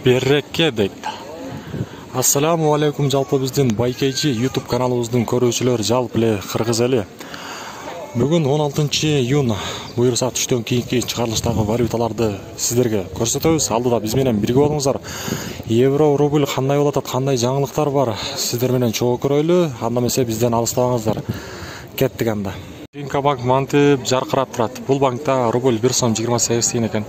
береке дейт. Ассаламу алейкум, жалпы биздин Байкейчи YouTube каналыбыздын көрүүчүлөр жалпы эле кыргыз эли. Бүгүн 16 июнь буюрса түштөн кийинки чыгарылыштагы валюталарды сиздерге көрсөтөбүз. Алдыда биз менен бирге болуңуздар. Евро, рубль кандай болуп атат, кандай жаңылыктар бар, сиздер менен чогуу көрөлү. Анда эмесе бизден алыстабаңыздар. Кеттик анда. Инка банк мантип жаркырап турат. Бул банкта рубль 1 сом 28 тиен экен.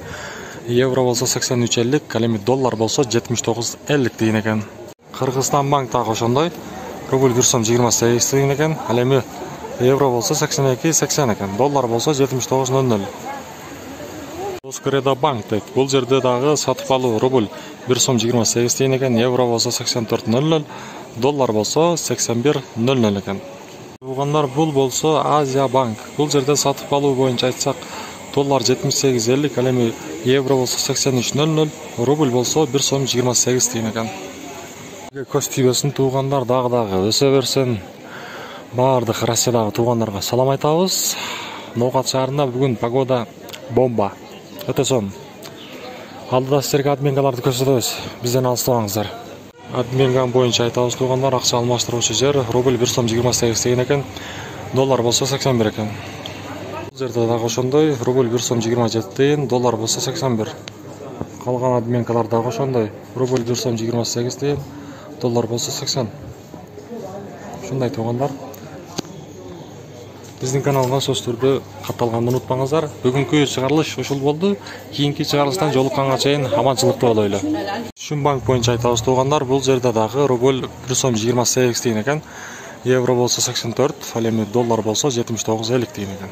Евро болсо 83.50, ал эми доллар болсо 79.50 тиен экен. Кыргызстан банк дагы ошондой. Рубль 1 сом 28 тиен экен, ал эми евро болсо 82.80 экен, доллар болсо 79.00. Оскреда банк дейт. Бул жерде дагы сатып алуу рубль 1 сом 28 тиен экен, евро болсо 84.00, доллар болсо 81.00 экен. Туугандар, бул болсо Азия банк. Бул жерде сатып алуу боюнча айтсак, доллар 78.50, ал эми евро болсо 83.00, рубль болсо 1 сом 28 тиен экен. Көз тийбесин туугандар, дагы өсө берсин. Бардык Россиядагы туугандарга салам айтабыз. Ноокат шаарында бүгүн погода бомба. Өтө сонун. Алдыда сиздерге админгаларды көрсөтөбүз. Бизден алыстабаңыздар. Админган боюнча айтабыз туугандар, акча алмаштыруучу жер рубль 1 сом 28 тиен экен, доллар болсо 81 экен. Бул жерде дагы ошондой, рубль 1 сом 27 тиен, доллар болсо 81. Калган админкалар дагы ошондой, рубль 1 сом 28 тиен, доллар болсо 80. Ушундай туугандар. Биздин каналга сөз түрдө катталганды унутпаңыздар. Бүгүнкү чыгарылыш ушул болду. Кийинки чыгарылыштан жолукканга чейин аманчылыкта болойлу. Шун банк боюнча айтабыз туугандар, бул жерде дагы рубль 1 сом 28 тиен экен, евро болсо 84, ал эми доллар болсо 79.50 тиен экен.